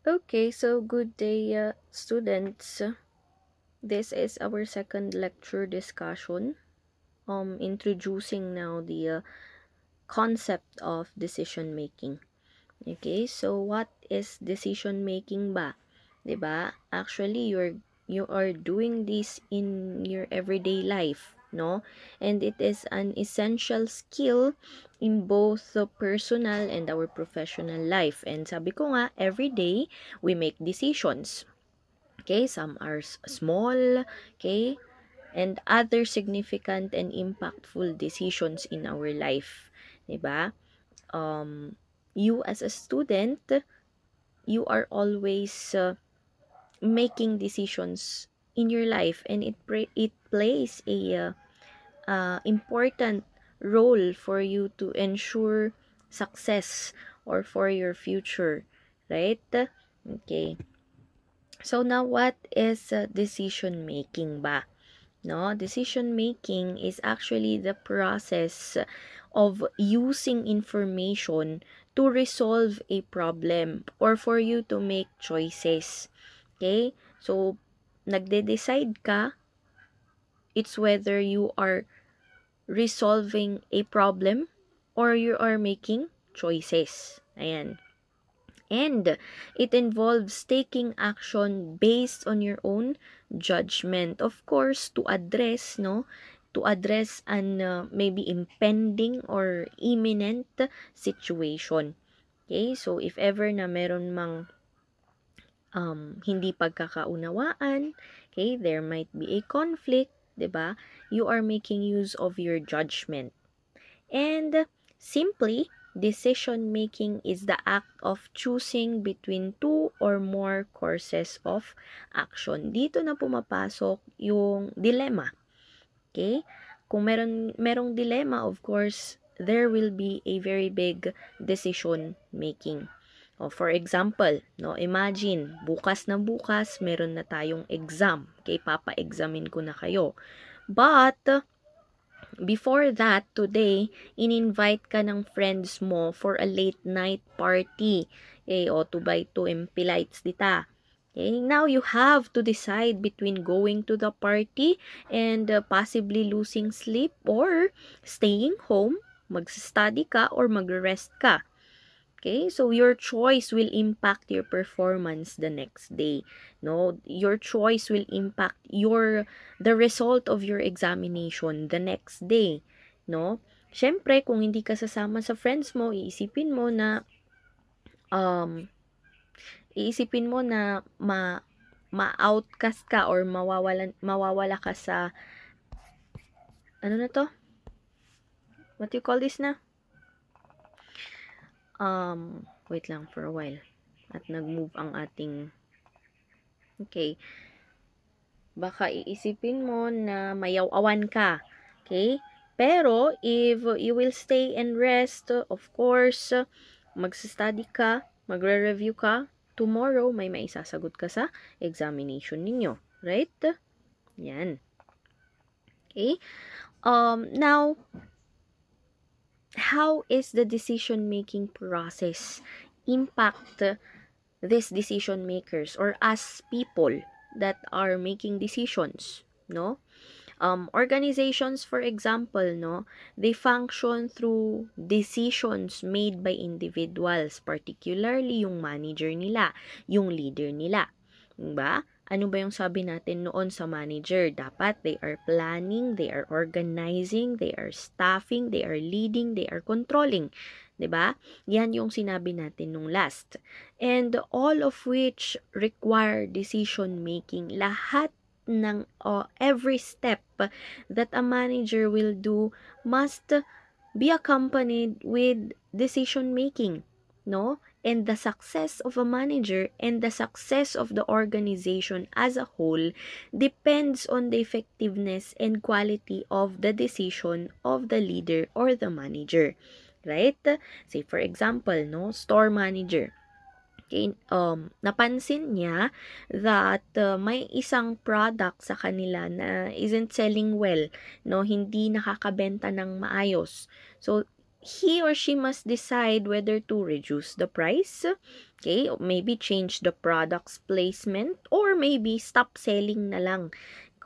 Okay, so good day, students. This is our second lecture discussion. Introducing now the concept of decision making. Okay, so what is decision making ba? 'Di ba? Actually, you are doing this in your everyday life, no? And it is an essential skill in both the personal and our professional life. And sabi ko nga, every day we make decisions. Okay, some are small, okay, and other significant and impactful decisions in our life, 'di ba? You as a student, you are always making decisions in your life, and it plays a important role for you to ensure success or for your future, right? Okay. So now, what is decision making ba? No, decision making is actually the process of using information to resolve a problem or for you to make choices. Okay? So nagde-decide ka, it's whether you are resolving a problem or you are making choices. Ayan. And it involves taking action based on your own judgment. Of course, to address, no? To address an maybe impending or imminent situation. Okay? So, if ever na meron mang hindi pagkakaunawaan, okay, there might be a conflict, 'di ba? You are making use of your judgment. And simply, decision making is the act of choosing between two or more courses of action. Dito na pumapasok yung dilemma. Okay? Kung merong dilemma, of course, there will be a very big decision making. O, for example, no, imagine, bukas na bukas, meron na tayong exam. Okay, papa-examin ko na kayo. But, before that, today, in-invite ka ng friends mo for a late night party. Okay, o 2x2 impilites dita. Okay, now you have to decide between going to the party and possibly losing sleep or staying home, mag-study ka or mag-rest ka. Okay, so your choice will impact your performance the next day. No, your choice will impact the result of your examination the next day. No, syempre kung hindi ka sasama sa friends mo, um iisipin mo na ma-outcast ka or mawawala ka sa ano na to? What do you call this na? Wait lang for a while. At nag-move ang ating okay. Baka iisipin mo na mayaw-awan ka. Okay? Pero, if you will stay and rest, of course, magsa-study ka, magre-review ka, tomorrow, may maisasagot ka sa examination ninyo. Right? Yan. Okay? Now, how is the decision-making process impact these decision makers or us people that are making decisions, no? Organizations, for example, no, they function through decisions made by individuals, particularly yung manager nila, yung leader nila. Diba? Ano ba yung sabi natin noon sa manager? Dapat they are planning, they are organizing, they are staffing, they are leading, they are controlling. 'Di ba? Yan yung sinabi natin nung last. And all of which require decision making. Lahat ng every step that a manager will do must be accompanied with decision making, no? And the success of a manager and the success of the organization as a whole depends on the effectiveness and quality of the decision of the leader or the manager, right? Say for example, no, store manager. Okay, napansin niya that may isang product sa kanila na isn't selling well, no, hindi nakakabenta ng maayos. So he or she must decide whether to reduce the price, okay, or maybe change the product's placement, or maybe stop selling na lang,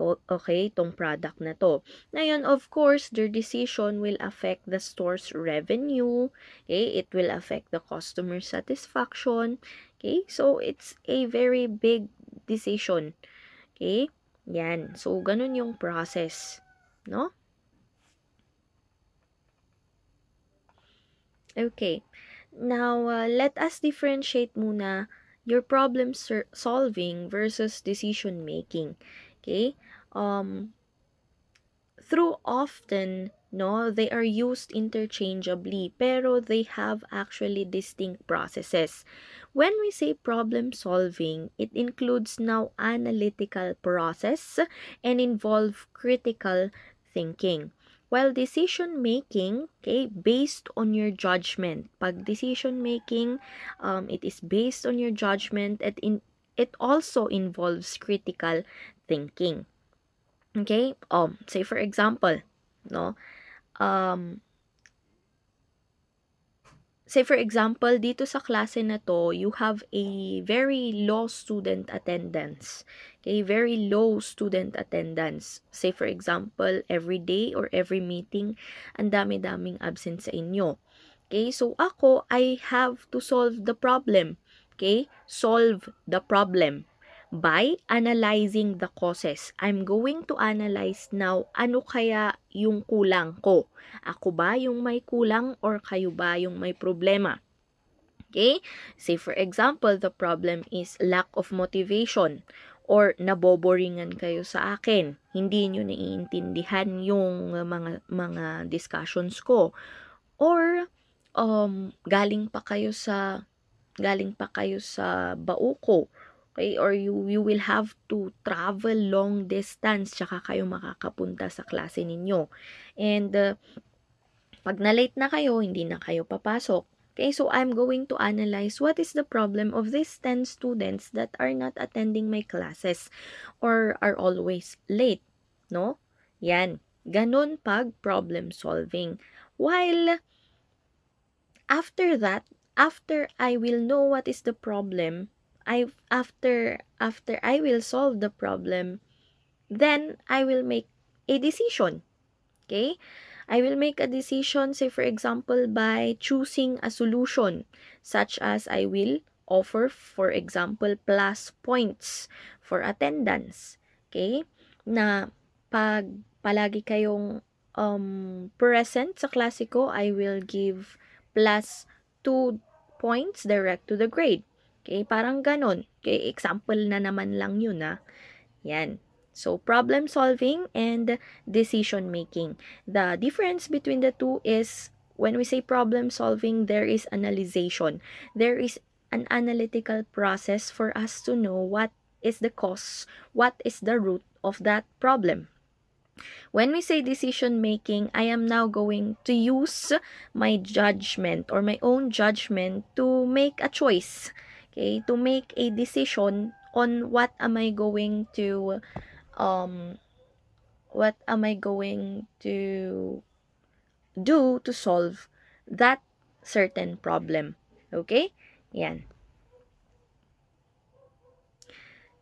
okay, itong product na to. Ngayon, of course, their decision will affect the store's revenue, okay, it will affect the customer satisfaction, okay, so it's a very big decision, okay, yan, so ganun yung process, no? Okay. Now, let us differentiate muna your problem solving versus decision making. Okay? Um, through often, no, they are used interchangeably, pero they have actually distinct processes. When we say problem solving, it includes now analytical process and involve critical thinking. While decision making, okay, based on your judgment. Pag decision making, it is based on your judgment, it also involves critical thinking. Okay? Say for example, no? Say for example, dito sa klase na to, you have a very low student attendance. Okay, very low student attendance. Say for example, every day or every meeting, ang dami-daming absent sa inyo. Okay, so ako, I have to solve the problem. Okay, solve the problem by analyzing the causes. I'm going to analyze now, ano kaya yung kulang ko? Ako ba yung may kulang or kayo ba yung may problema? Okay? Say for example, the problem is lack of motivation or naboboringan kayo sa akin. Hindi nyo naiintindihan yung mga discussions ko. Or galing pa kayo sa bau ko. Okay, or you will have to travel long distance tsaka kayo makakapunta sa klase ninyo. And pag na-late na kayo, hindi na kayo papasok. Okay, so I'm going to analyze what is the problem of these 10 students that are not attending my classes or are always late, no? Yan. Ganun pag problem solving. While after that, after I will know what is the problem, after I will solve the problem, then I will make a decision. Okay? I will make a decision, say for example, by choosing a solution, such as I will offer, for example, plus points for attendance. Okay? Na pag palagi kayong present sa klase ko, I will give plus 2 points direct to the grade. Okay, parang ganon. Okay, example na naman lang yun, ha. Yan. So, problem solving and decision making. The difference between the two is, when we say problem solving, there is analyzation. There is an analytical process for us to know what is the cause, what is the root of that problem. When we say decision making, I am now going to use my judgment or my own judgment to make a choice. Okay, to make a decision on what am I going to do to solve that certain problem. Okay? Yan.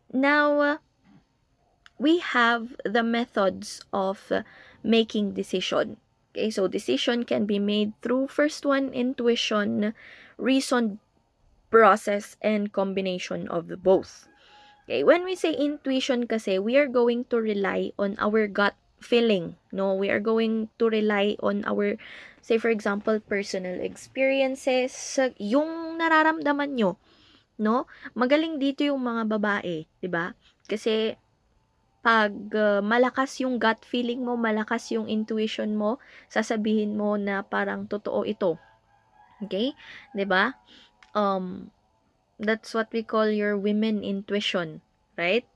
Now, we have the methods of making decision. Okay, so decision can be made through, first one, intuition, reason, process, and combination of the both. Okay, when we say intuition kasi, we are going to rely on our gut feeling. No, we are going to rely on our, say for example, personal experiences, yung nararamdaman nyo. No? Magaling dito yung mga babae, 'di ba? Kasi pag malakas yung gut feeling mo, malakas yung intuition mo, sasabihin mo na parang totoo ito. Okay? 'Di ba? That's what we call your women intuition, right?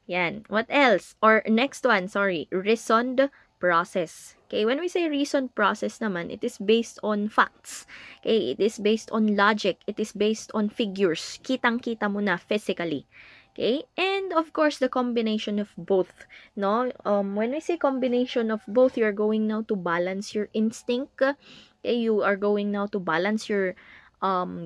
Yan. What else? Or next one, sorry, reasoned process. Okay, when we say reasoned process naman, it is based on facts. Okay, it is based on logic. It is based on figures. Kitang-kita mo na physically. Okay, and of course, the combination of both. No, when we say combination of both, you're going now to balance your instinct Okay, you are going now to balance your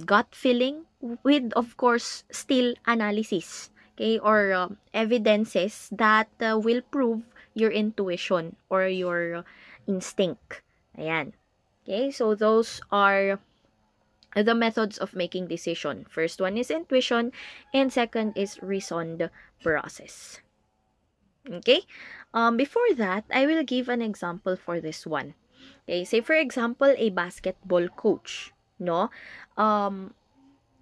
gut feeling with, of course, still analysis, okay, or evidences that will prove your intuition or your instinct. Ayan. Okay, so those are the methods of making decision. First one is intuition, and second is reasoned process. Okay? Before that, I will give an example for this one. Okay, say for example, a basketball coach, no?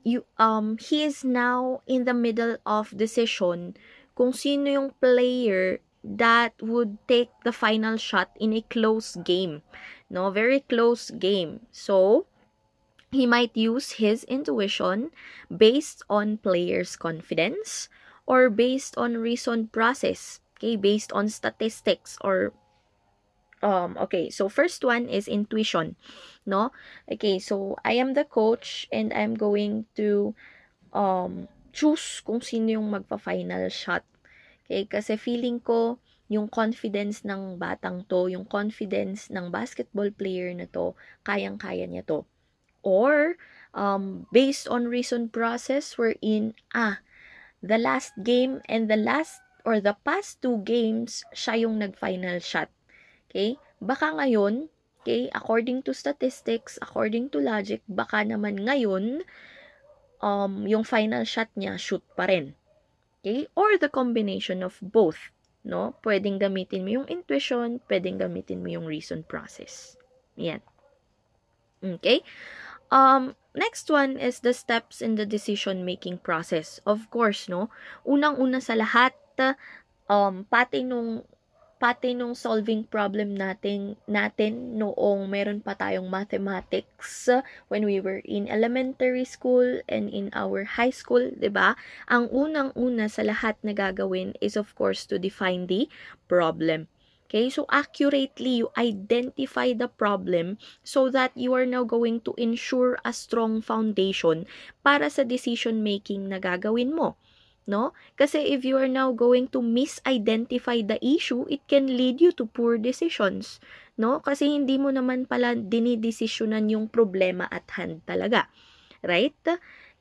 He is now in the middle of decision kung sino yung player that would take the final shot in a close game, no? Very close game. So, he might use his intuition based on players' confidence or based on reasoned process, okay, based on statistics or okay, so first one is intuition, no? Okay, so I am the coach and I'm going to choose kung sino yung magpa-final shot. Okay, kasi feeling ko yung confidence ng batang to, yung confidence ng basketball player na to, kayang-kaya niya to. Or based on reason process wherein the last game and the past 2 games siya yung nag-final shot. Okay? Baka ngayon, okay, according to statistics, according to logic, baka naman ngayon yung final shot niya shoot pa rin. Okay? Or the combination of both, no? Pwedeng gamitin mo yung intuition, pwedeng gamitin mo yung reason process. Yan. Okay? Next one is the steps in the decision-making process. Of course, no? Unang-una sa lahat, pati nung solving problem natin noong meron pa tayong mathematics when we were in elementary school and in our high school, 'di ba? Ang unang-una sa lahat na gagawin is of course to define the problem. Okay, so accurately you identify the problem so that you are now going to ensure a strong foundation para sa decision making na gagawin mo. No? Kasi if you are now going to misidentify the issue, it can lead you to poor decisions. No? Kasi hindi mo naman pala dinidesisyonan yung problema at hand talaga. Right?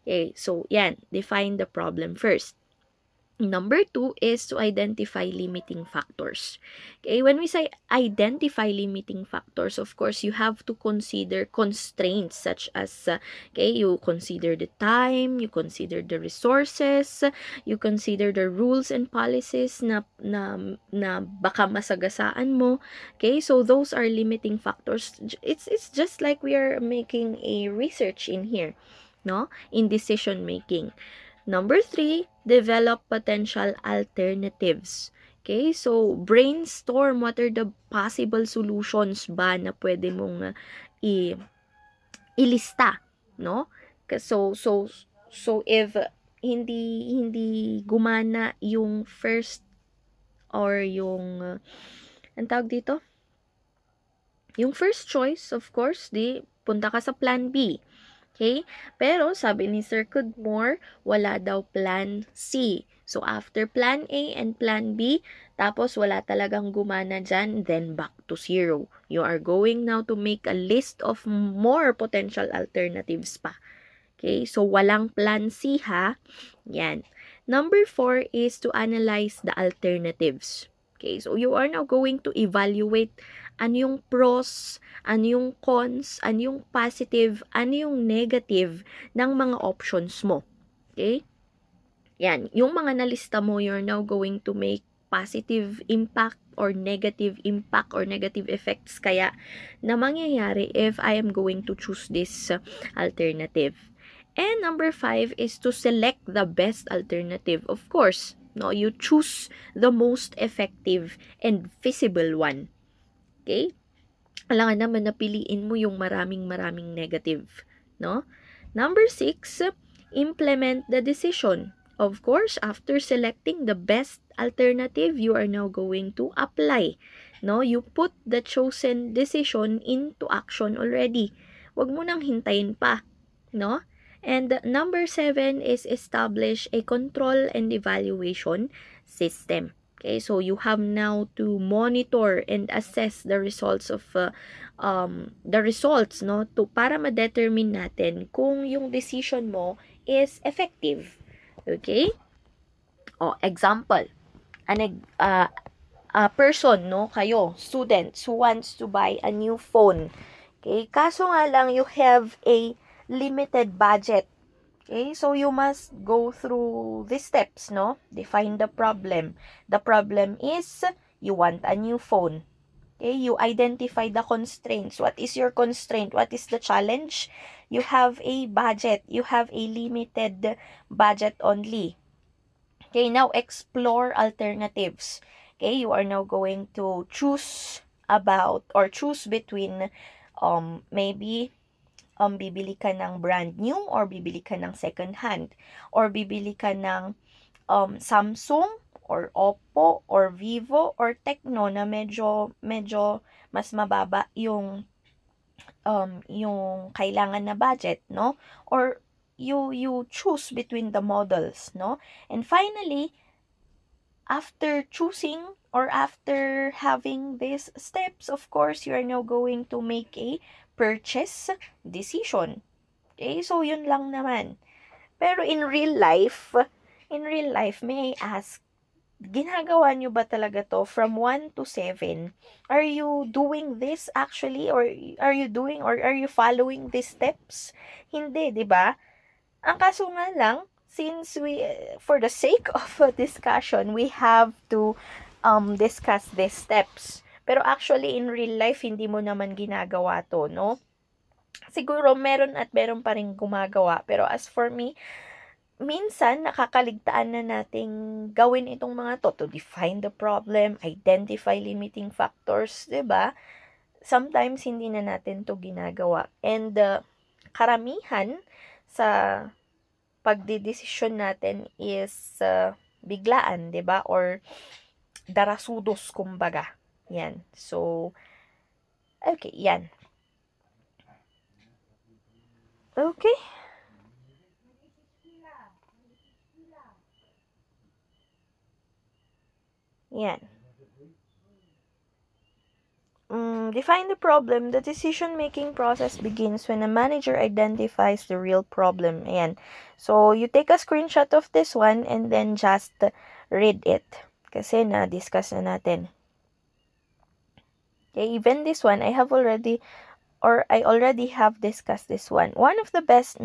Okay, so yan, define the problem first. Number 2 is to identify limiting factors. Okay, when we say identify limiting factors, of course, you have to consider constraints such as, okay, you consider the time, you consider the resources, you consider the rules and policies na baka masagasaan mo. Okay, so those are limiting factors. It's just like we are making a research in here, no? In decision making. Number 3, develop potential alternatives. Okay, so brainstorm what are the possible solutions ba na pwede mong ilista, no? So if hindi gumana yung first or yung ang tawag dito? Yung first choice, of course, di punta ka sa plan B. Okay? Pero, sabi ni Sir Cudmore, wala daw plan C. So, after plan A and plan B, tapos wala talagang gumana dyan, then back to 0. You are going now to make a list of more potential alternatives pa. Okay? So, walang plan C ha. Yan. Number 4 is to analyze the alternatives. Okay? So, you are now going to evaluate ano yung pros, ano yung cons, ano yung positive, ano yung negative ng mga options mo. Okay? Yan. Yung mga nalista mo, you're now going to make positive impact or negative impact or negative effects kaya na mangyayari if I am going to choose this alternative. And number 5 is to select the best alternative. Of course, no, you choose the most effective and feasible one. Okay? Alangan naman napiliin mo yung maraming negative, no? Number 6, implement the decision. Of course, after selecting the best alternative, you are now going to apply, no? You put the chosen decision into action already. Huwag mo nang hintayin pa, no? And number 7 is establish a control and evaluation system. Okay, so you have now to monitor and assess the results of no, to para ma-determine natin kung yung decision mo is effective. Okay? O, example, a person, no, kayo, students who wants to buy a new phone. Okay? Kaso nga lang, you have a limited budget. Okay, so you must go through these steps, no? Define the problem. The problem is you want a new phone. Okay, you identify the constraints. What is your constraint? What is the challenge? You have a budget. You have a limited budget only. Okay, now explore alternatives. Okay, you are now going to choose between maybe bibili ka ng brand new or bibili ka ng second hand or bibili ka ng Samsung or Oppo or Vivo or Tecno na medyo mas mababa yung kailangan na budget, no? Or you choose between the models, no? And finally, after choosing or after having these steps, of course, you are now going to make a purchase decision. Okay, so yun lang naman. Pero in real life, may I ask, ginagawa nyo ba talaga to from 1 to 7? Are you doing this actually? Or are you following these steps? Hindi, di ba? Ang kaso nga lang, since for the sake of a discussion, we have to discuss these steps. Pero actually, in real life, hindi mo naman ginagawa to, no? Siguro, meron pa rin gumagawa. Pero as for me, minsan, nakakaligtaan na nating gawin itong mga to define the problem, identify limiting factors, diba? Sometimes, hindi na natin to ginagawa. And, karamihan sa pagdidesisyon natin is biglaan, diba? Or darasudos, kumbaga. Yan. So, okay, yan. Okay. Yan. Define the problem. The decision-making process begins when a manager identifies the real problem. Ayan. So, you take a screenshot of this one and then just read it. Kasi na-discuss na natin. Okay, even this one, I already have discussed this one. One of the best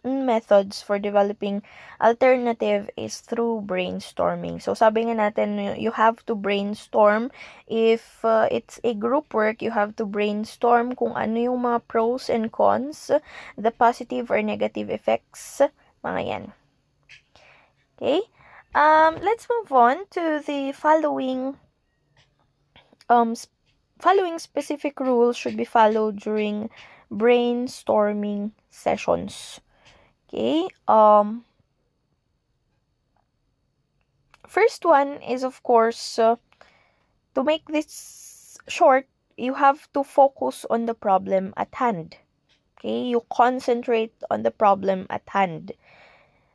methods for developing alternative is through brainstorming. So, sabi nga natin, you have to brainstorm. If it's a group work, you have to brainstorm kung ano yung mga pros and cons, the positive or negative effects, mga yan. Okay? Let's move on to the following specific rules should be followed during brainstorming sessions. Okay. First one is, of course, to make this short, you have to focus on the problem at hand. Okay. You concentrate on the problem at hand.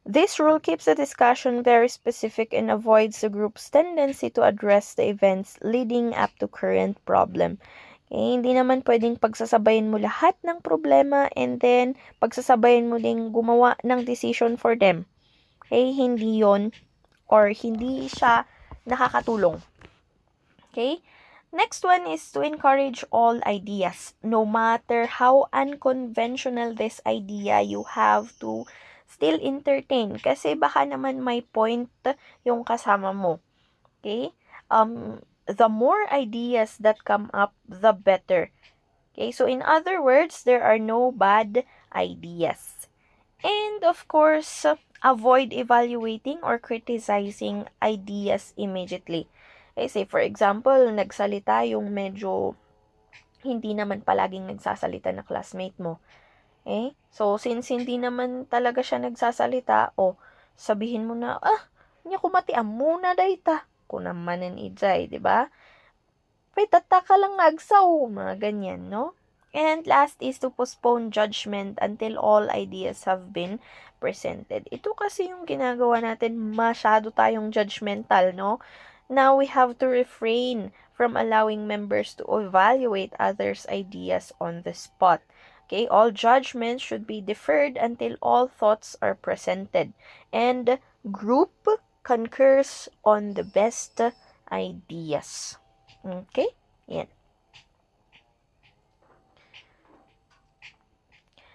This rule keeps the discussion very specific and avoids the group's tendency to address the events leading up to current problem. Okay, hindi naman pwedeng pagsasabayin mo lahat ng problema and then pagsasabayin mo ding gumawa ng decision for them. Okay, hindi yon or hindi siya nakakatulong. Okay, next one is to encourage all ideas. No matter how unconventional this idea, you have to still entertain kasi baka naman may point yung kasama mo. Okay? The more ideas that come up, the better. Okay? So, in other words, there are no bad ideas. And, of course, avoid evaluating or criticizing ideas immediately. Okay? Say, for example, nagsalita yung medyo hindi naman palaging nagsasalita na classmate mo. Okay? So, since hindi naman talaga siya nagsasalita, sabihin mo na, niya kumatiam muna dayta. Kunamanin ijay, di ba? Pay tataka lang agsaw, mga ganyan, no? And last is to postpone judgment until all ideas have been presented. Ito kasi yung ginagawa natin, masyado tayong judgmental, no? Now we have to refrain from allowing members to evaluate others' ideas on the spot. Okay, all judgments should be deferred until all thoughts are presented. And group concurs on the best ideas. Okay? Yan.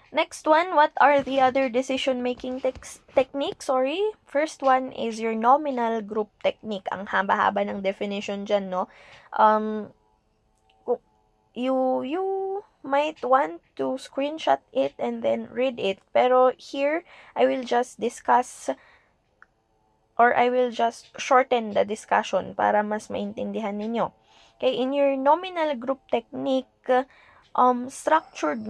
Next one, what are the other decision-making techniques? First one is your nominal group technique. Ang haba-haba ng definition dyan, no? You might want to screenshot it and then read it. Pero here, I will just discuss or I will just shorten the discussion para mas maintindihan ninyo. Okay, in your nominal group technique, structured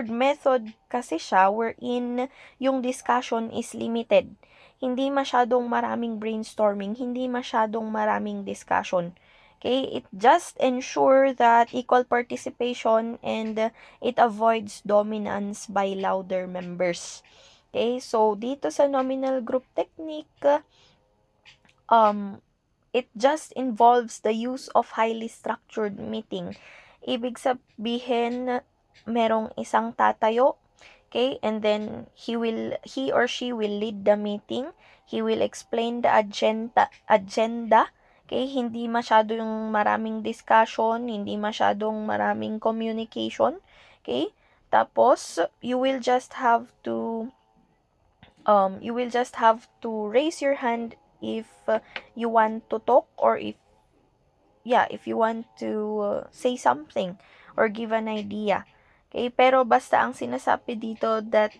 method kasi siya wherein yung discussion is limited. Hindi masyadong maraming brainstorming, hindi masyadong maraming discussion. Okay, it just ensure that equal participation and it avoids dominance by louder members. Okay, so dito sa nominal group technique, it just involves the use of highly structured meeting. Ibig sabihin, merong isang tatayo, okay, and then he or she will lead the meeting. He will explain the agenda. Okay, hindi masyado yung maraming discussion, hindi masyadong maraming communication. Okay, tapos you will just have to raise your hand if you want to talk or if you want to say something or give an idea. Okay, pero basta ang sinasabi dito that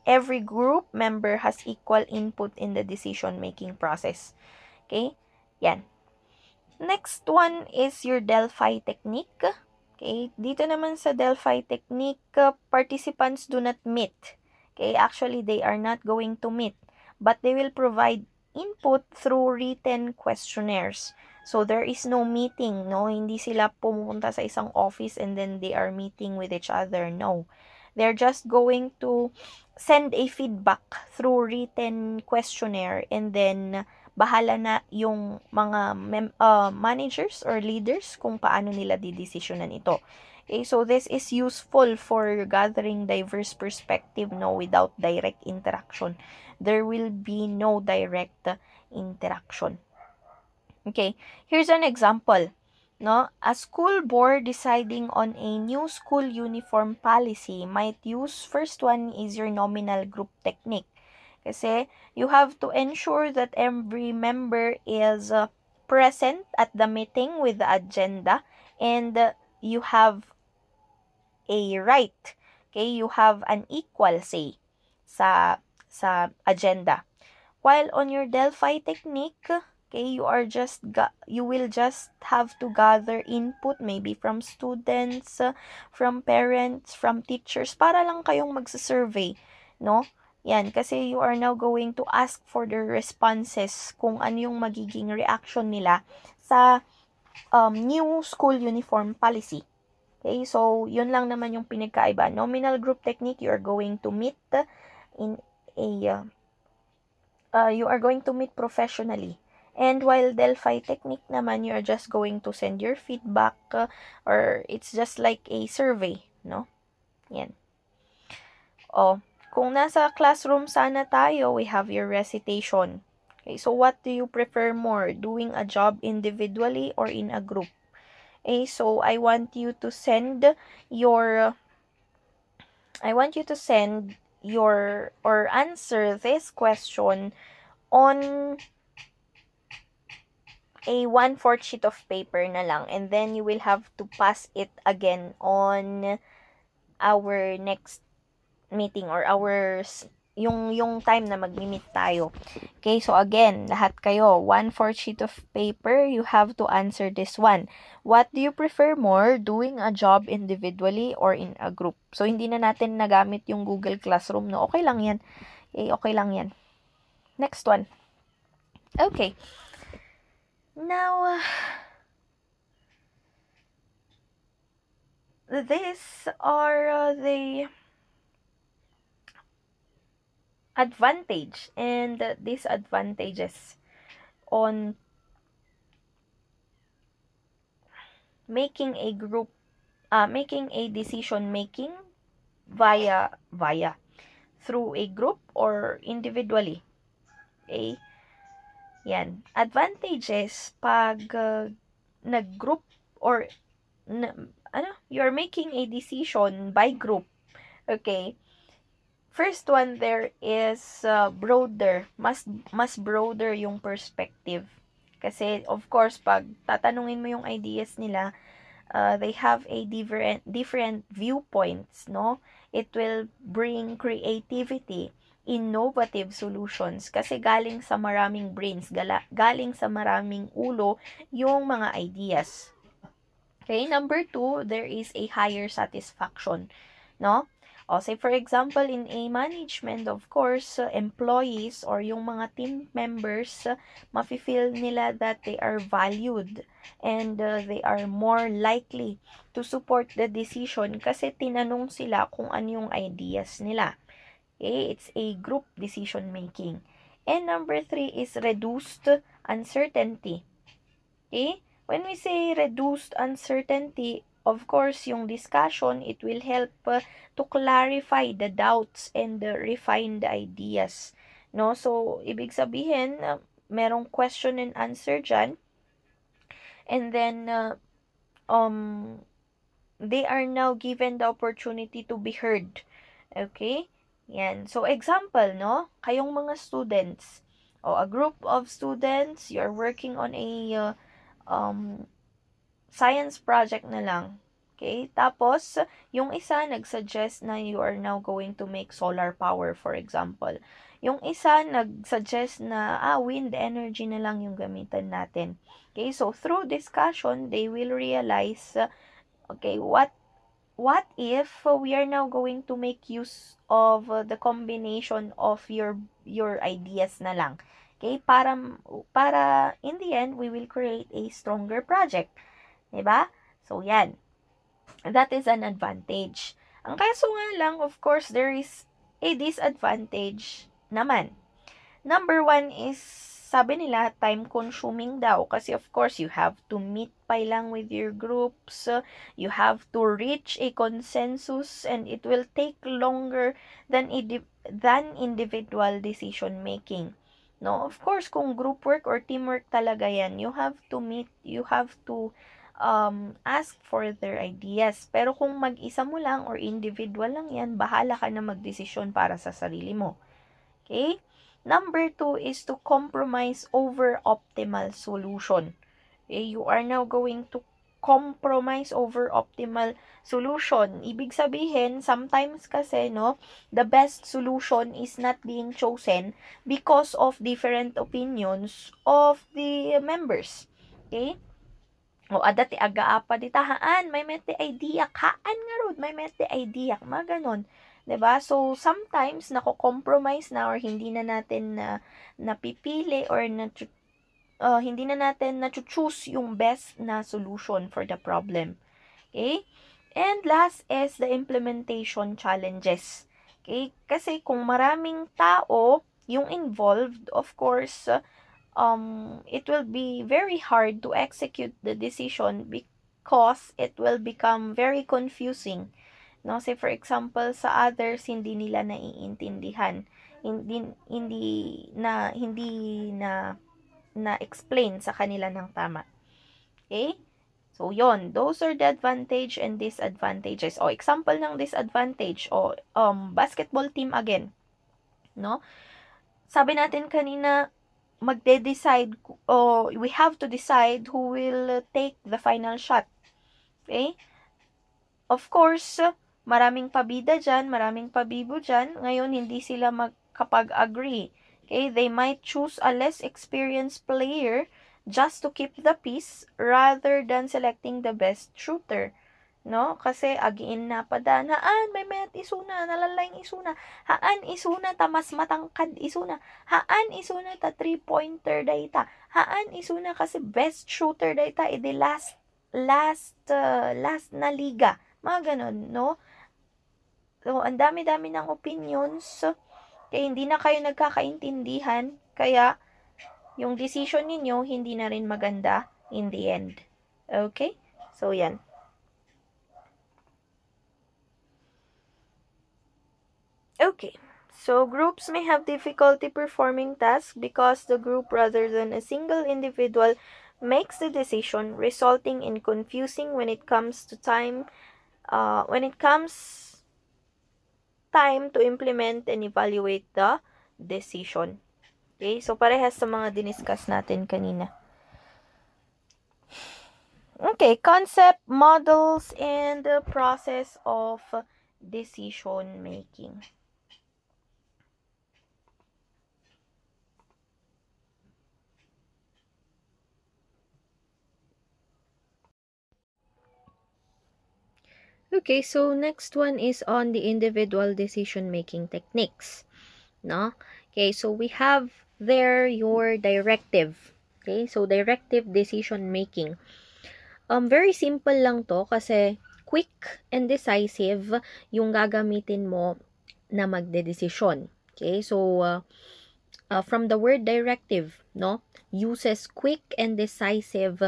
every group member has equal input in the decision-making process. Okay, yan. Next one is your Delphi technique. Okay, dito naman sa Delphi technique, participants do not meet. Okay, actually, they are not going to meet, but they will provide input through written questionnaires. So, there is no meeting, no? Hindi sila pumunta sa isang office and then they are meeting with each other. No. They're just going to send a feedback through written questionnaire and then bahala na yung mga managers or leaders kung paano nila didesisyonan ito. Okay, so this is useful for gathering diverse perspective, no, without direct interaction. There will be no direct interaction. Okay, here's an example. No, a school board deciding on a new school uniform policy might use, first one is your nominal group technique. Kasi you have to ensure that every member is present at the meeting with the agenda and you have a right. Okay, you have an equal say sa agenda. While on your Delphi technique, okay, you will just have to gather input maybe from students, from parents, from teachers para lang kayong magsa-survey, no? Yan, kasi you are now going to ask for their responses kung ano yung magiging reaction nila sa new school uniform policy. Okay, so yun lang naman yung pinagkaiba. Nominal group technique, you are going to meet professionally. And while Delphi technique naman, you are just going to send your feedback or it's just like a survey, no? Yan. Kung nasa classroom sana tayo, we have your recitation. Okay, so what do you prefer more? Doing a job individually or in a group? Okay, so I want you to send your or answer this question on a 1/4 sheet of paper na lang, and then you will have to pass it again on our next meeting or yung time na magmi-meet tayo. Okay, so again, lahat kayo, 1/4 sheet of paper, you have to answer this one. What do you prefer more, doing a job individually or in a group? So, hindi na natin nagamit yung Google Classroom, no? Okay lang yan. Okay lang yan. Next one. Okay. Now, these are the advantage and disadvantages on making a decision making through a group or individually. Okay? Yan. Advantages pag nag-group or you're making a decision by group. Okay? First one there is broader. Mas broader yung perspective. Kasi of course pag tatanungin mo yung ideas nila, they have a different viewpoints, no? It will bring creativity, innovative solutions kasi galing sa maraming brains, galing sa maraming ulo yung mga ideas. Okay, number 2, there is a higher satisfaction, no? O, say for example, in a management, of course, employees or yung mga team members, mafe-feel nila that they are valued and they are more likely to support the decision kasi tinanong sila kung ano yung ideas nila. Okay, it's a group decision making. And number 3 is reduced uncertainty. Okay, when we say reduced uncertainty, of course, yung discussion, it will help to clarify the doubts and refine the ideas. No? So, ibig sabihin, merong question and answer dyan. And then, they are now given the opportunity to be heard. Okay? Yan. So, example, no? Kayong mga students, o a group of students, you're working on a science project na lang. Okay? Tapos, yung isa nag-suggest na you are now going to make solar power, for example. Yung isa nag-suggest na wind energy na lang yung gamitan natin. Okay? So, through discussion, they will realize, okay, what if we are now going to make use of the combination of your ideas na lang? Okay? Para in the end, we will create a stronger project. Diba? So, yan. That is an advantage. Ang kaso nga lang, of course, there is a disadvantage naman. Number 1 is, sabi nila, time-consuming daw. Kasi, of course, you have to meet pa lang with your groups. You have to reach a consensus and it will take longer than individual decision-making. No? Of course, kung group work or teamwork talaga yan, you have to meet, you have to ask for their ideas. Pero kung mag-isa mo lang or individual lang yan, bahala ka na magdesisyon para sa sarili mo. Okay? Number 2 is to compromise over optimal solution. Okay? You are now going to compromise over optimal solution. Ibig sabihin, sometimes kasi, no, the best solution is not being chosen because of different opinions of the members. Okay? O, dati aga-apa di tahaan, may mete idea, kaan nga rod, may mete idea, mga ganon. 'Di ba? So, sometimes, nako-compromise na or hindi na natin napipili or hindi na natin na-choose yung best na solution for the problem. Okay? And last is the implementation challenges. Okay? Kasi kung maraming tao yung involved, of course, it will be very hard to execute the decision because it will become very confusing. No, say for example, sa others hindi nila naiintindihan. Hindi na explain sa kanila ng tama. Okay? So, yon, those are the advantage and disadvantages. O, example ng disadvantage, o, basketball team again. No? Sabi natin kanina, we have to decide who will take the final shot. Okay? Of course, maraming pabida dyan, maraming pabibo dyan. Ngayon, hindi sila magkapag-agree. Okay? They might choose a less experienced player just to keep the peace rather than selecting the best shooter. No? Kasi agiin na pada, haan, may mayat isuna, nalalayng isuna, haan isuna ta mas matangkad isuna, haan isuna ta 3-pointer dayta, haan isuna kasi best shooter dayta, edi last na liga, mga ganon, no? So, ang dami-dami ng opinions, kaya hindi na kayo nagkakaintindihan, kaya yung decision ninyo hindi na rin maganda in the end. Okay? So, yan. Okay. So, groups may have difficulty performing tasks because the group rather than a single individual makes the decision, resulting in confusing when it comes time to implement and evaluate the decision. Okay? So, parehas sa mga diniscuss natin kanina. Okay, concept, models, and the process of decision making. Okay, so next one is on the individual decision-making techniques. No? Okay, so we have there your directive. Okay, so directive decision-making. Very simple lang to kasi quick and decisive yung gagamitin mo na magdedesisyon. Okay, so from the word directive, no? Uses quick and decisive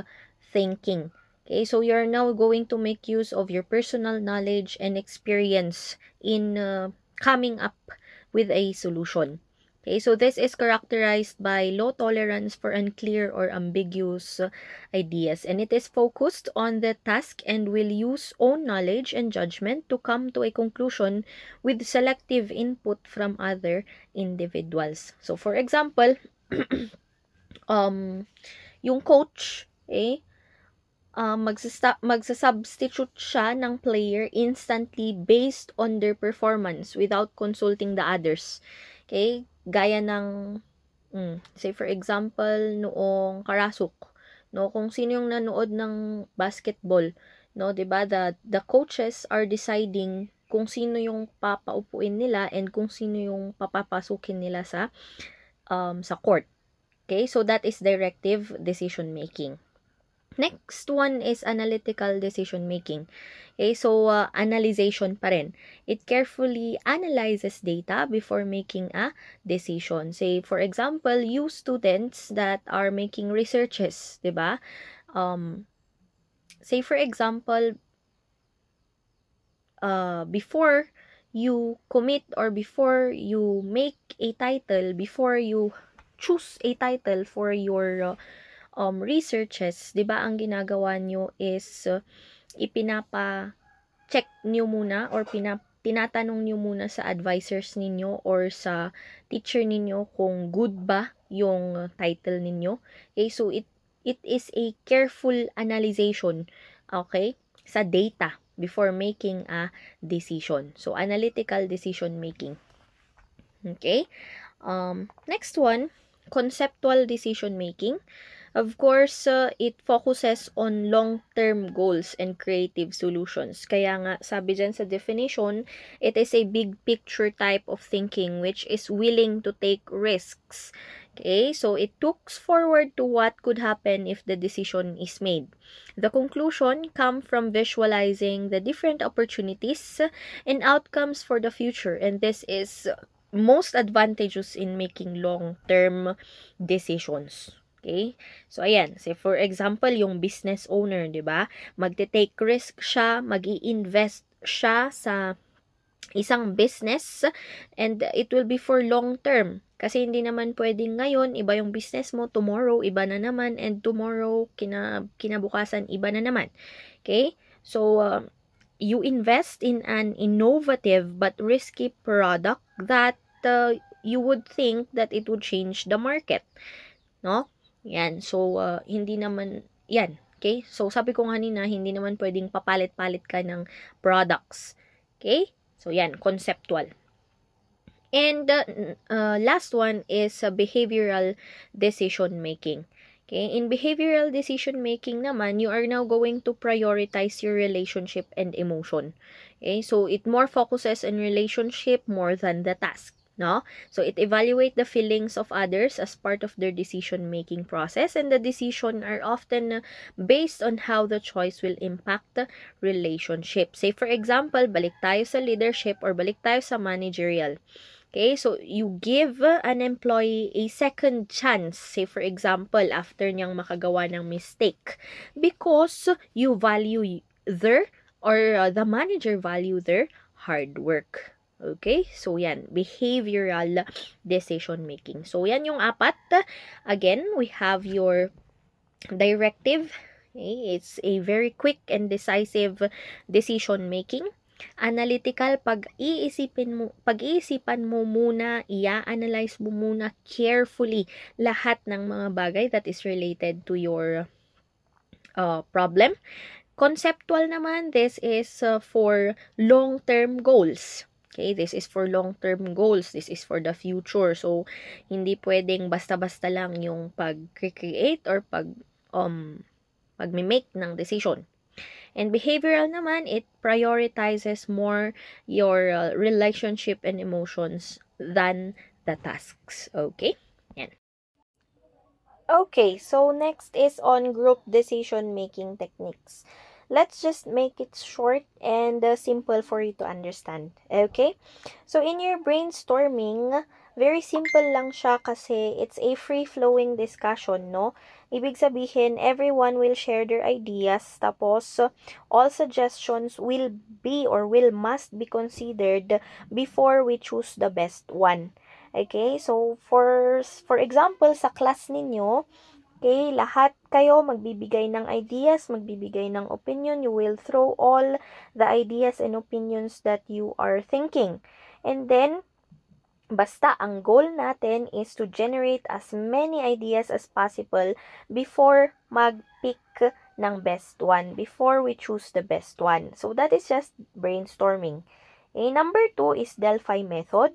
thinking. Okay, so you're now going to make use of your personal knowledge and experience in coming up with a solution. Okay, so this is characterized by low tolerance for unclear or ambiguous ideas, and it is focused on the task and will use own knowledge and judgment to come to a conclusion with selective input from other individuals. So, for example, yung coach, magsasubstitute siya ng player instantly based on their performance without consulting the others. Okay? Gaya ng, say for example, noong Karasuk, no? Kung sino yung nanood ng basketball, no? Diba? The coaches are deciding kung sino yung papaupuin nila and kung sino yung papapasukin nila sa court. Okay? So, that is directive decision making. Next one is analytical decision making. Okay, so analyzation pa rin. It carefully analyzes data before making a decision. Say, for example, you students that are making researches, diba? Say, for example, before you commit or before you make a title, before you choose a title for your researches, 'di ba, ang ginagawa nyo is ipinapa-check nyo muna or tinatanong nyo muna sa advisors ninyo or sa teacher ninyo kung good ba yung title ninyo. Okay, so it is a careful analyzation, okay, sa data before making a decision. So, analytical decision making. Okay? Next one, conceptual decision making. Of course, it focuses on long-term goals and creative solutions. Kaya nga, sabi dyan sa definition, it is a big picture type of thinking which is willing to take risks. Okay, so it looks forward to what could happen if the decision is made. The conclusion comes from visualizing the different opportunities and outcomes for the future, and this is most advantageous in making long-term decisions. Okay? So, ayan. Say, for example, yung business owner, di ba? Magte-take risk siya, mag-i-invest siya sa isang business and it will be for long term. Kasi hindi naman pwedeng ngayon, iba yung business mo, tomorrow, iba na naman, and tomorrow, kinabukasan, iba na naman. Okay? So, you invest in an innovative but risky product that you would think that it would change the market. No? Yan. So, hindi naman, yan. Okay? So, sabi ko kanina, hindi naman pwedeng papalit-palit ka ng products. Okay? So, yan. Conceptual. And last one is behavioral decision making. Okay? In behavioral decision making naman, you are now going to prioritize your relationship and emotion. Okay? So, it more focuses on relationship more than the task. no? So it evaluate the feelings of others as part of their decision making process, and the decision are often based on how the choice will impact the relationship. Say for example, balik tayo sa leadership or balik tayo sa managerial. Okay, so you give an employee a second chance, say for example, after niyang makagawa ng mistake, because you value their or the manager value their hard work. Okay? So, yan. Behavioral decision making. So, yan yung apat. Again, we have your directive. Okay? It's a very quick and decisive decision making. Analytical, pag-iisipan mo muna, i-analyze mo muna carefully lahat ng mga bagay that is related to your problem. Conceptual naman, this is for long-term goals. Okay, this is for long-term goals. This is for the future. So, hindi pwedeng basta-basta lang yung pag-create or pag-make ng decision. And behavioral naman, it prioritizes more your relationship and emotions than the tasks. Okay? Yan. Okay, so next is on group decision-making techniques. Let's just make it short and simple for you to understand. Okay? So, in your brainstorming, very simple lang siya kasi it's a free-flowing discussion, no? Ibig sabihin, everyone will share their ideas, tapos all suggestions will be or must be considered before we choose the best one. Okay? So, for example, sa class ninyo, okay, lahat kayo magbibigay ng ideas, magbibigay ng opinion. You will throw all the ideas and opinions that you are thinking. And then, basta ang goal natin is to generate as many ideas as possible before mag-pick ng best one, before we choose the best one. So, that is just brainstorming. Okay, number 2 is Delphi method.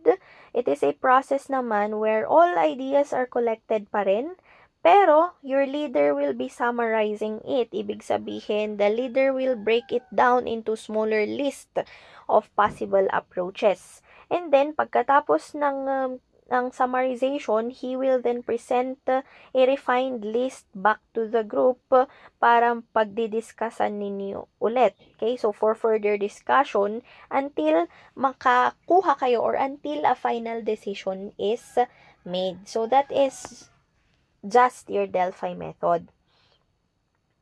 It is a process naman where all ideas are collected pa rin, pero your leader will be summarizing it. Ibig sabihin, the leader will break it down into smaller list of possible approaches. And then, pagkatapos ng summarization, he will then present a refined list back to the group para pagdidiskussan ninyo ulit. Okay, so for further discussion until makakuha kayo or until a final decision is made. So that is just your Delphi method.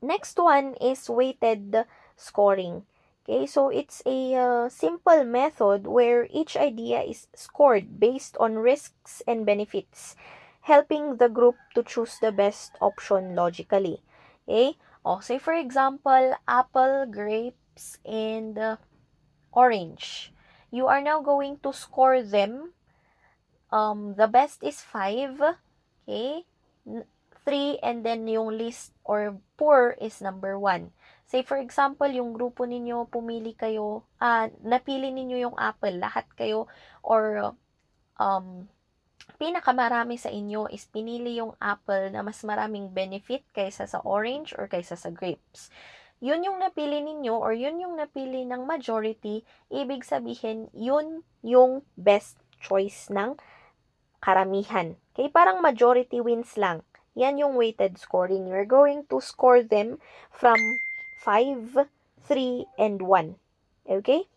Next one is weighted scoring. Okay, so it's a simple method where each idea is scored based on risks and benefits, helping the group to choose the best option logically. Okay, say for example, apple, grapes, and orange. You are now going to score them. The best is 5. Okay, 3, and then yung least or poor is number 1. Say for example, yung grupo ninyo, pumili kayo, napili ninyo yung apple, lahat kayo, or pinakamarami sa inyo is pinili yung apple na mas maraming benefit kaysa sa orange or kaysa sa grapes. Yun yung napili ninyo or yun yung napili ng majority, ibig sabihin, yun yung best choice ng karamihan. Okay, parang majority wins lang. Yan yung weighted scoring. You're going to score them from 5, 3, and 1. Okay?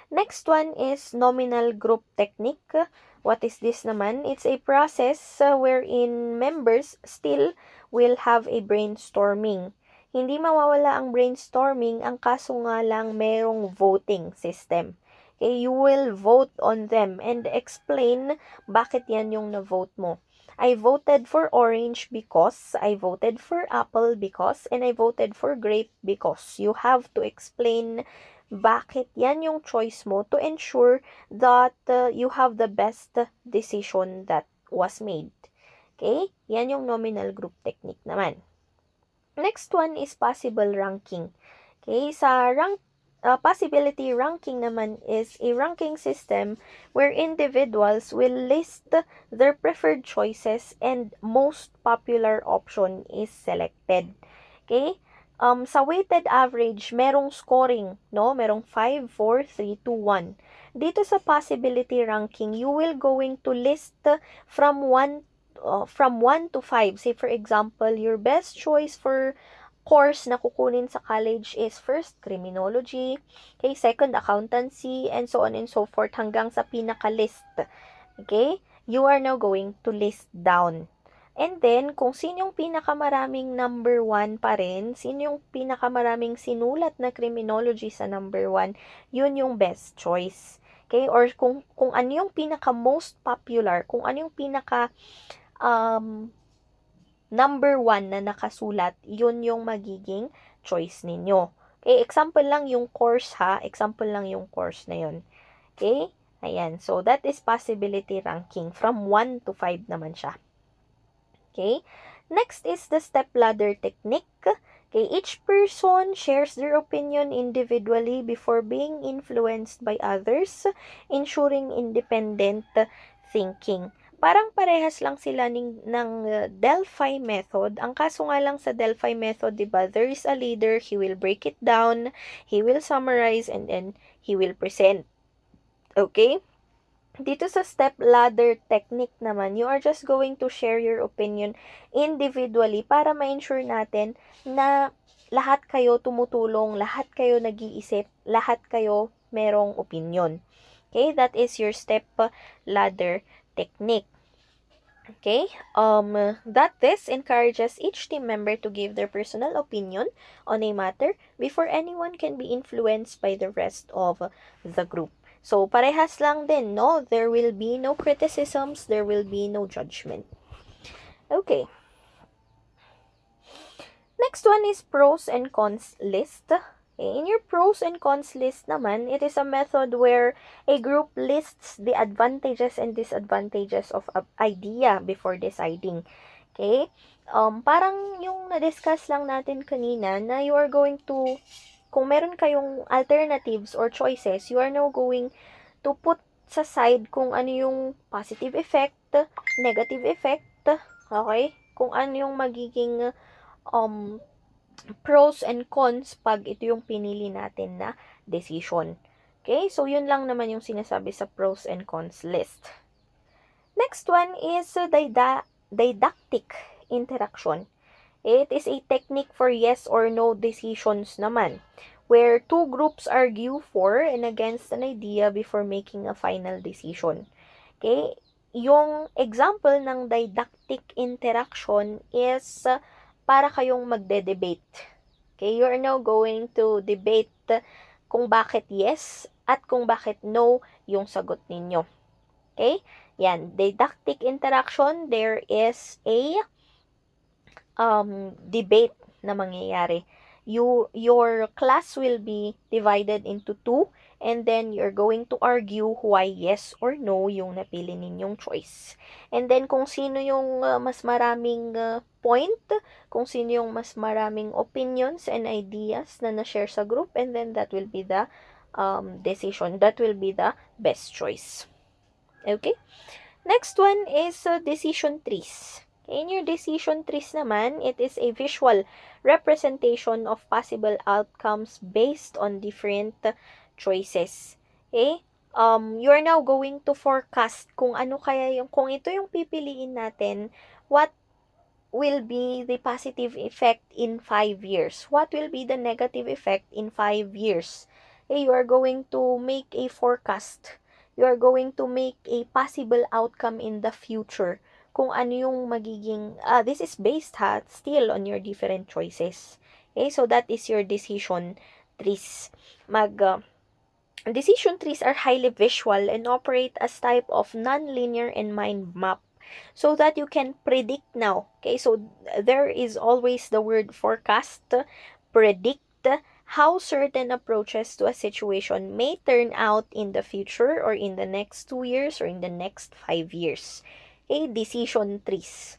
Next one is nominal group technique. What is this naman? It's a process wherein members still will have a brainstorming. Hindi mawawala ang brainstorming, ang kaso nga lang merong voting system. Okay, you will vote on them and explain bakit yan yung na-vote mo. I voted for orange because, I voted for apple because, and I voted for grape because. You have to explain bakit yan yung choice mo to ensure that you have the best decision that was made. Okay? Yan yung nominal group technique naman. Next one is possible ranking. Okay? Sa possibility ranking naman is a ranking system where individuals will list their preferred choices and most popular option is selected. Okay? Sa weighted average, merong scoring, no? Merong 5, 4, 3, 2, 1. dito sa possibility ranking, you will going to list from 1 to 5. Say for example, your best choice for course na kukunin sa college is first, criminology, okay, second, accountancy, and so on and so forth hanggang sa pinaka-list. Okay? You are now going to list down. And then, kung sino yung pinakamaraming number 1 pa rin, sino yung pinakamaraming sinulat na criminology sa number 1, yun yung best choice. Okay? Or kung ano yung pinaka-most popular, kung ano yung pinaka number 1 na nakasulat, yun yung magiging choice ninyo. Okay? Example lang yung course ha. Example lang yung course na yun. Okay? Ayan. So, that is possibility ranking. From 1 to 5 naman siya. Okay? Next is the step ladder technique. Okay, each person shares their opinion individually before being influenced by others, ensuring independent thinking. Parang parehas lang sila ng Delphi method. Ang kaso nga lang sa Delphi method, diba, there is a leader, he will break it down, he will summarize, and then he will present. Okay? Dito sa step ladder technique naman, you are just going to share your opinion individually para ma-ensure natin na lahat kayo tumutulong, lahat kayo nag-iisip, lahat kayo merong opinion. Okay, that is your step ladder technique. Okay, that this encourages each team member to give their personal opinion on a matter before anyone can be influenced by the rest of the group. So, parehas lang din, no? There will be no criticisms, there will be no judgment. Okay. Next one is pros and cons list. In your pros and cons list naman, it is a method where a group lists the advantages and disadvantages of an idea before deciding. Okay? Parang yung na-discuss lang natin kanina na you are going to, kung meron kayong alternatives or choices, you are now going to put sa side kung ano yung positive effect, negative effect, okay? Kung ano yung magiging pros and cons pag ito yung pinili natin na decision. Okay? So, yun lang naman yung sinasabi sa pros and cons list. Next one is didactic interaction. It is a technique for yes or no decisions naman, where two groups argue for and against an idea before making a final decision. Okay? Yung example ng didactic interaction is para kayong magde-debate. Okay? You are now going to debate kung bakit yes at kung bakit no yung sagot ninyo. Okay? Yan. Didactic interaction, there is a debate na mangyayari. Your class will be divided into two, and then you're going to argue why yes or no yung napili ninyong choice. And then kung sino yung mas maraming point, kung sino yung mas maraming opinions and ideas na na-share sa group, and then that will be the decision. That will be the best choice. Okay? Next one is decision trees. In your decision trees naman, it is a visual representation of possible outcomes based on different choices. Okay? You are now going to forecast kung ano kaya yung, kung ito yung pipiliin natin, what will be the positive effect in 5 years? What will be the negative effect in 5 years? Okay, you are going to make a forecast. You are going to make a possible outcome in the future. Kung ano yung magiging, this is based still on your different choices. Okay, so that is your decision trees. Decision trees are highly visual and operate as type of non-linear and mind map so that you can predict now. Okay, so there is always the word forecast, predict, how certain approaches to a situation may turn out in the future or in the next 2 years or in the next 5 years. Okay, decision trees.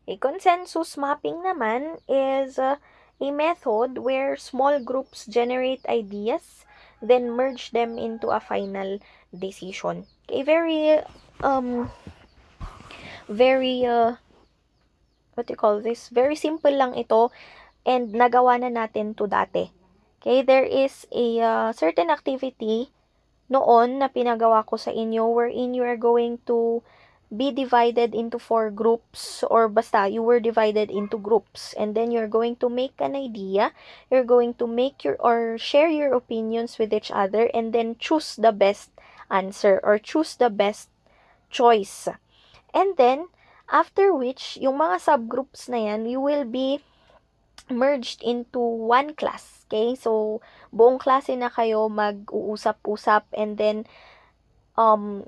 A consensus mapping naman is a method where small groups generate ideas, then merge them into a final decision. Okay, very what do you call this? Very simple lang ito, and nagawa na natin to dati. Okay, there is a certain activity noon na pinagawa ko sa inyo wherein you are going to be divided into 4 groups, or basta you were divided into groups, and then you're going to make an idea, you're going to make your or share your opinions with each other, and then choose the best answer or choose the best choice. And then after which, yung mga subgroups na yan, you will be merged into one class. Okay? So, buong klase na kayo mag-uusap-usap, and then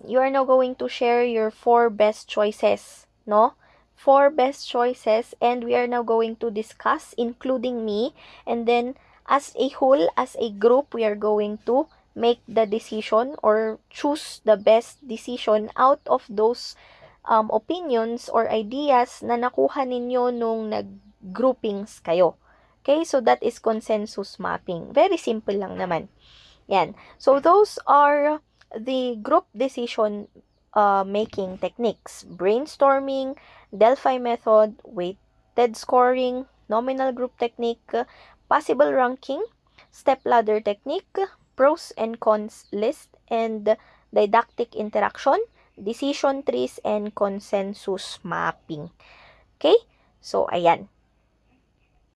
you are now going to share your 4 best choices, no? 4 best choices, and we are now going to discuss, including me, and then as a whole, as a group, we are going to make the decision or choose the best decision out of those opinions or ideas na nakuha ninyo nung nag-groupings kayo. Okay, so that is consensus mapping. Very simple lang naman. Yan. So those are the group decision making techniques: brainstorming, Delphi method, weighted scoring, nominal group technique, possible ranking, step ladder technique, pros and cons list, and didactic interaction, decision trees, and consensus mapping. Okay? So, ayan.